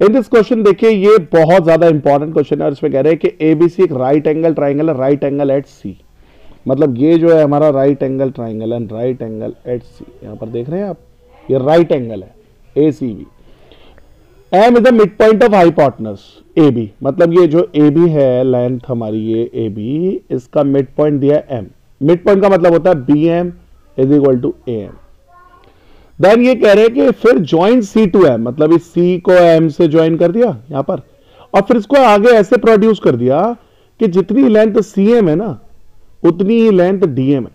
In this question देखिए, ये बहुत ज्यादा इंपॉर्टेंट क्वेश्चन है और इसमें कह रहे हैं कि एबीसी एक राइट एंगल ट्राइंगल है, राइट एंगल एट सी। मतलब ये जो है हमारा right angle triangle and right angle at C, यहां पर देख रहे हैं आप, ये राइट एंगल है A C B. M is the mid point of hypotenuse A B, मतलब ये जो ए बी है लेंथ हमारी, ये ए बी, इसका मिड पॉइंट दिया है एम। मिड पॉइंट का मतलब होता है B M is equal to A M. Then ये कह रहे हैं कि फिर ज्वाइन सी टू एम, मतलब इस सी को एम से ज्वाइन कर दिया यहां पर, और फिर इसको आगे ऐसे प्रोड्यूस कर दिया कि जितनी लेंथ सी एम है ना उतनी ही लेंथ डीएम है।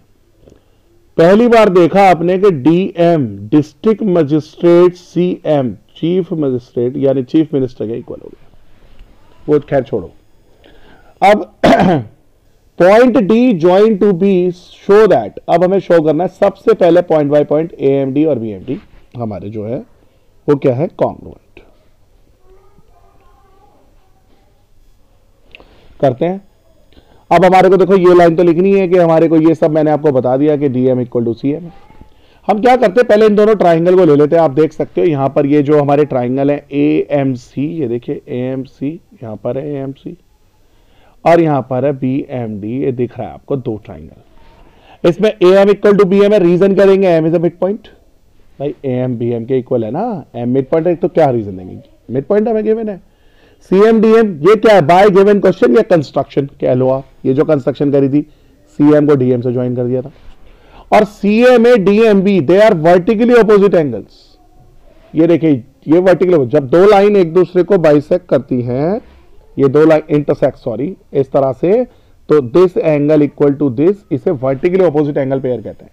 पहली बार देखा आपने कि DM district magistrate C M chief magistrate यानी चीफ मिनिस्टर के इक्वल हो गया, वो खैर छोड़ो। अब point D join to be show that, अब हमें शो करना है सबसे पहले point by point A M D और बी एम डी हमारे जो है वो क्या है, कॉन्ग्रुएंट। करते हैं। अब हमारे को देखो ये लाइन तो लिखनी है कि हमारे को ये सब मैंने आपको बता दिया कि DM equal to C M. हम क्या करते हैं, पहले इन दोनों ट्राइंगल को ले लेते हैं। आप देख सकते हो यहां पर ये जो हमारे ट्राइंगल है ए एम सी, ये देखिए ए एम सी, यहां पर है ए एम सी और यहां पर है बी एम डी, ये दिख रहा है आपको दो ट्राइंगल। इसमें A M equal to B M है, रीजन करेंगे M is a mid point. भाई ए एम बी एम के इक्वल है ना, एम मिड पॉइंट है तो क्या रीजन देंगे, मिड पॉइंट हमें गिवन है। सी एम डी एम ये क्या है, बाय गिवन क्वेश्चन या कंस्ट्रक्शन कह लो आप, ये जो कंस्ट्रक्शन करी थी सी एम को डीएम से ज्वाइन कर दिया था। और C M A D M B they are vertically opposite angles. ये देखिए ये वर्टिकली, जब दो लाइन एक दूसरे को बाइसेक्ट करती हैं, ये दो लाइन इंटरसेक्ट सॉरी इस तरह से, तो this angle equal to this, इसे वर्टिकली ऑपोजिट एंगल पेयर कहते हैं।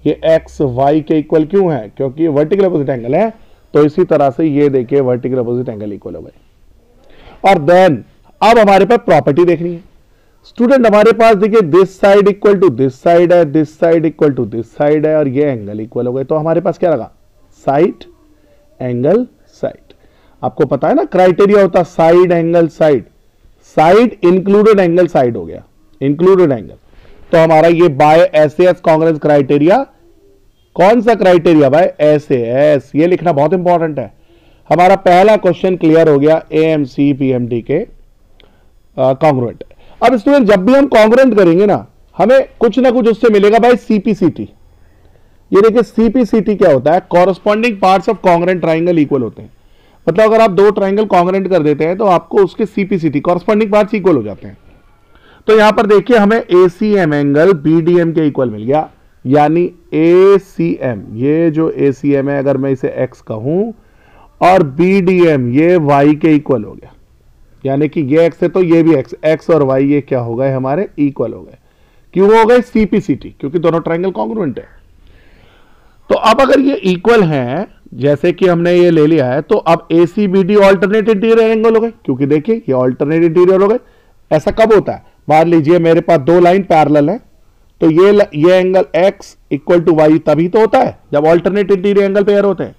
ये एक्स वाई के इक्वल क्यों है, क्योंकि ये वर्टिकल ऑपोजिट एंगल है। तो इसी तरह से ये देखिए वर्टिकल ऑपोजिट एंगल इक्वल हो गए। और देन अब हमारे पास प्रॉपर्टी देखनी है स्टूडेंट। हमारे पास देखिए this side equal to this side है, this side equal to this side है और ये एंगल इक्वल हो गए। तो हमारे पास क्या लगा, साइड एंगल साइड। आपको पता है ना क्राइटेरिया होता side angle side, side included angle side हो गया, इंक्लूडेड एंगल। तो हमारा ये बाय एसएएस कांग्रेंस क्राइटेरिया, कौन सा क्राइटेरिया भाई, एसएएस, ये लिखना बहुत इंपॉर्टेंट है। हमारा पहला क्वेश्चन क्लियर हो गया, एएमसी पीएमडी के कांग्रुएंट। अब स्टूडेंट जब भी हम कांग्रुएंट करेंगे ना, हमें कुछ ना कुछ उससे मिलेगा भाई सीपीसीटी। ये देखिए सीपीसीटी क्या होता है, corresponding parts of congruent triangle equal होते हैं। मतलब अगर आप दो ट्राइंगल कांग्रुएंट कर देते हैं तो आपको उसके सीपीसीटी कॉरस्पॉन्डिंग पार्ट्स इक्वल हो जाते हैं। तो यहां पर देखिए हमें एसीएम एंगल बीडीएम के इक्वल मिल गया, यानी एसीएम, ये जो एसीएम है अगर मैं इसे एक्स कहूं और बीडीएम ये वाई के इक्वल हो गया, यानी कि ये एक्स है तो ये भी एक्स, एक्स और वाई ये क्या हो गए हमारे इक्वल हो गए। क्यों हो गए, सीपीसीटी, क्योंकि दोनों ट्राइंगल कांग्रुएंट है। तो अब अगर ये इक्वल है, जैसे कि हमने ये ले लिया है, तो अब एसीबीडी ऑल्टरनेट इंटीरियर एंगल हो गए, क्योंकि देखिए ये ऑल्टरनेट इंटीरियर हो गए। ऐसा कब होता है, मान लीजिए मेरे पास दो लाइन पैरेलल है, तो ये angle X equal to Y तभी तो होता है जब ऑल्टरनेट इंटीरियर एंगल पेयर होते हैं,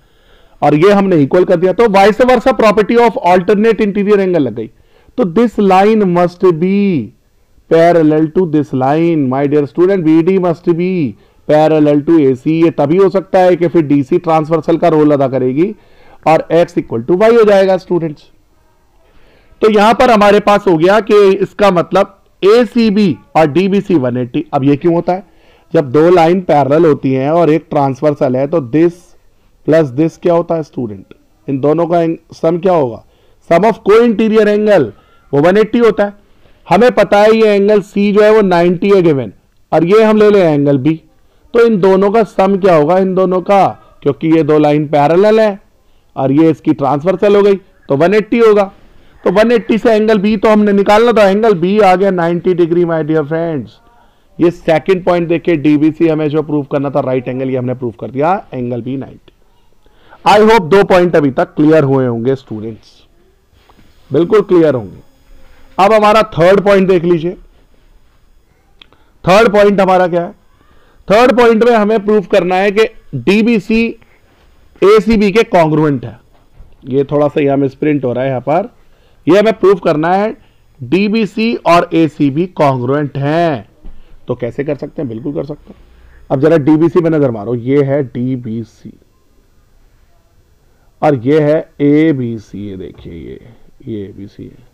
और ये हमने इक्वल कर दिया, तो vice versa property of alternate interior angle लग गई। तो this line must be parallel to this line, my dear student, BD must be parallel to AC. ये तभी हो सकता है कि फिर डीसी ट्रांसवर्सल का रोल अदा करेगी और एक्स इक्वल टू वाई हो जाएगा स्टूडेंट्स। तो यहां पर हमारे पास हो गया कि इसका मतलब ACB और DBC 180। अब ये क्यों होता है, जब दो लाइन पैरेलल होती हैं और एक ट्रांसवर्सल है तो दिस प्लस दिस क्या होता है स्टूडेंट, इन दोनों का सम क्या होगा, सम ऑफ को इंटीरियर एंगल, वो 180 होता है। हमें पता है ये एंगल C जो है वो 90 है गिवन, और ये हम ले लें एंगल B, तो इन दोनों का सम क्या होगा, इन दोनों का, क्योंकि ये दो लाइन पैरेलल है और ये इसकी ट्रांसवर्सल हो गई तो 180 होगा। तो 180 से एंगल बी तो हमने निकालना था, एंगल बी आ गया 90 डिग्री माय डियर फ्रेंड्स। ये सेकंड पॉइंट देखिए, डीबीसी हमें जो प्रूव करना था राइट एंगल, ये हमने प्रूव कर दिया, एंगल बी 90। आई होप दो पॉइंट अभी तक क्लियर हुए होंगे स्टूडेंट्स, बिल्कुल क्लियर होंगे। अब हमारा थर्ड पॉइंट देख लीजिए। थर्ड पॉइंट हमारा क्या है, थर्ड पॉइंट में हमें प्रूव करना है कि डीबीसी एसीबी के कॉन्ग्रुएंट है। ये थोड़ा सा यहां में स्प्रिंट हो रहा है, यहां पर ये हमें प्रूव करना है डीबीसी और एसीबी कॉन्ग्रुएंट हैं। तो कैसे कर सकते हैं, बिल्कुल कर सकते हैं। अब जरा डीबीसी में नजर मारो, ये है डीबीसी और ये है ए बी सी। ये देखिए ये ए बी सी है।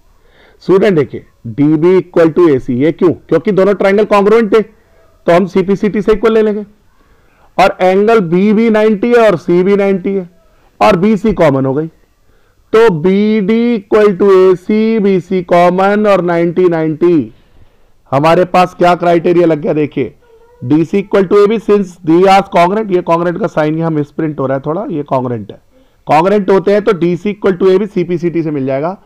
स्टूडेंट देखिए D B equal to A सी, ये क्यों? क्योंकि दोनों ट्राइंगल कॉन्ग्रुएंट है, तो हम सीपीसीटी से इक्वल ले लेंगे। और एंगल बी भी 90 है और सी भी 90 है और बी सी कॉमन हो गई, तो B D equal to A C, B C common और 90 90। हमारे पास क्या क्राइटेरिया लग गया? देखिए D C equal to A B since they are congruent. ये कॉन्ग्रेंट का साइन यहां मिसप्रिंट हो रहा है थोड़ा, ये कॉन्ग्रेंट है। कॉन्ग्रेंट होते हैं तो D C equal to A B CPCT से मिल जाएगा।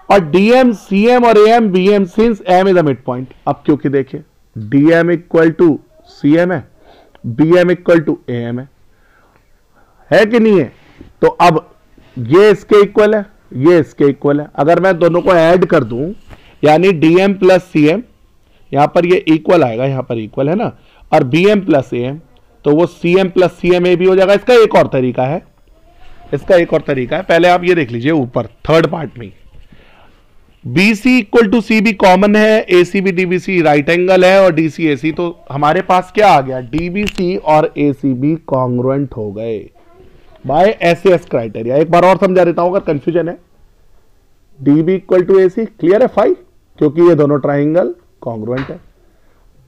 और डीएम सीएम और AM BM since M is the mid point. अब क्योंकि देखिए डीएम इक्वल टू सीएम है, बीएम इक्वल टू एएम है कि नहीं है? तो अब ये इसके इक्वल है, ये इसके इक्वल है। अगर मैं दोनों को ऐड कर दूं यानी डीएम प्लस सीएम, यहां पर ये इक्वल आएगा, यहां पर इक्वल है ना, और बीएम प्लस एएम, तो वो सीएम प्लस सीएम ए भी हो जाएगा। इसका एक और तरीका है, इसका एक और तरीका है। पहले आप ये देख लीजिए ऊपर थर्ड पार्ट में B C equal to C B common है, A C B D B C right angle है और डी सी ए सी, तो हमारे पास क्या आ गया? डी बी सी और ए सी बी कॉन्ग्रुएंट हो गए बाय एसएस क्राइटेरिया। एक बार और समझा देता हूं अगर कंफ्यूजन है। D B equal to A C clear है 5, क्योंकि ये दोनों ट्राइंगल कॉन्ग्रुएंट है।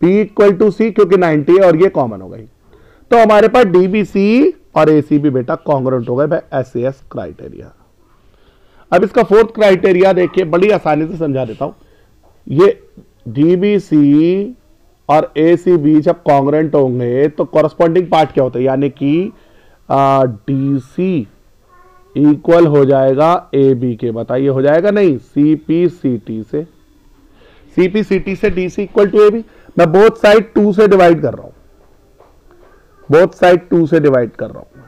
बी इक्वल टू सी क्योंकि 90 है और ये कॉमन हो गई, तो हमारे पास डी बी सी और ए सी बी बेटा कॉन्ग्रुएंट हो गए बाय एसएस क्राइटेरिया। अब इसका फोर्थ क्राइटेरिया देखिए, बड़ी आसानी से समझा देता हूं। ये डीबीसी और एसीबी जब कॉन्ग्रुएंट होंगे तो कॉरस्पॉन्डिंग पार्ट क्या होता है? यानी कि डीसी इक्वल हो जाएगा ए बी के। बताइए हो जाएगा नहीं? सीपीसीटी से, सीपीसीटी से DC equal to A B. मैं बोथ साइड 2 से डिवाइड कर रहा हूं, बोथ साइड 2 से डिवाइड कर रहा हूं।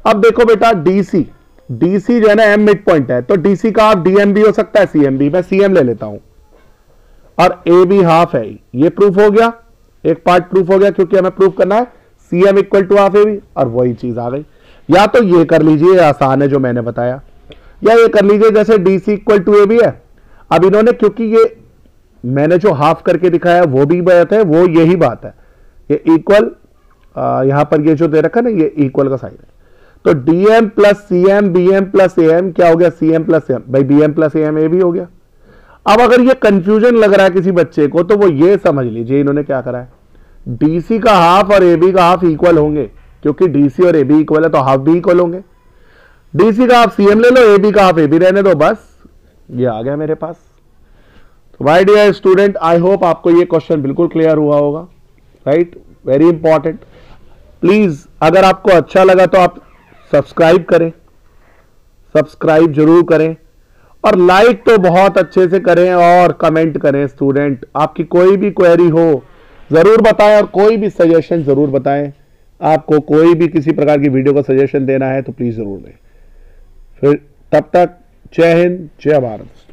अब देखो बेटा डीसी, डीसी जो है ना एम मिड पॉइंट है, तो डीसी का आप डीएम भी हो सकता है, सीएम भी। मैं सीएम ले लेता हूं और ए बी हाफ है। ये प्रूफ हो गया, एक पार्ट प्रूफ हो गया, क्योंकि हमें प्रूफ करना है CM equal to half A B, और वही चीज आ गई। या तो ये कर लीजिए, आसान है जो मैंने बताया, या ये कर लीजिए जैसे DC equal to A B है। अब इन्होंने, क्योंकि ये मैंने जो हाफ करके दिखाया वो भी बात है, वो यही बात है, ये इक्वल यहां पर ये जो दे रखा है ना, ये इक्वल का साइन है। तो DM plus CM BM plus AM क्या हो गया? सीएम प्लस एम, भाई बीएम प्लस एएम ए भी हो गया। अब अगर ये कंफ्यूजन लग रहा है किसी बच्चे को, तो वो ये समझ लीजिए इन्होंने क्या करा है, डीसी का हाफ और एबी का हाफ इक्वल होंगे, क्योंकि डीसी और एबी इक्वल है तो हाफ भी इक्वल होंगे। डीसी का हाफ सीएम ले लो, एबी का हाफ एबी रहने दो, बस ये आ गया मेरे पास। तो my dear student, I hope आपको ये क्वेश्चन बिल्कुल क्लियर हुआ होगा, राइट? Very important. प्लीज अगर आपको अच्छा लगा तो आप सब्सक्राइब करें, सब्सक्राइब जरूर करें, और लाइक तो बहुत अच्छे से करें और कमेंट करें। स्टूडेंट आपकी कोई भी क्वेरी हो जरूर बताएं, और कोई भी सजेशन जरूर बताएं। आपको कोई भी किसी प्रकार की वीडियो का सजेशन देना है तो प्लीज जरूर दें। फिर तब तक जय हिंद, जय भारत।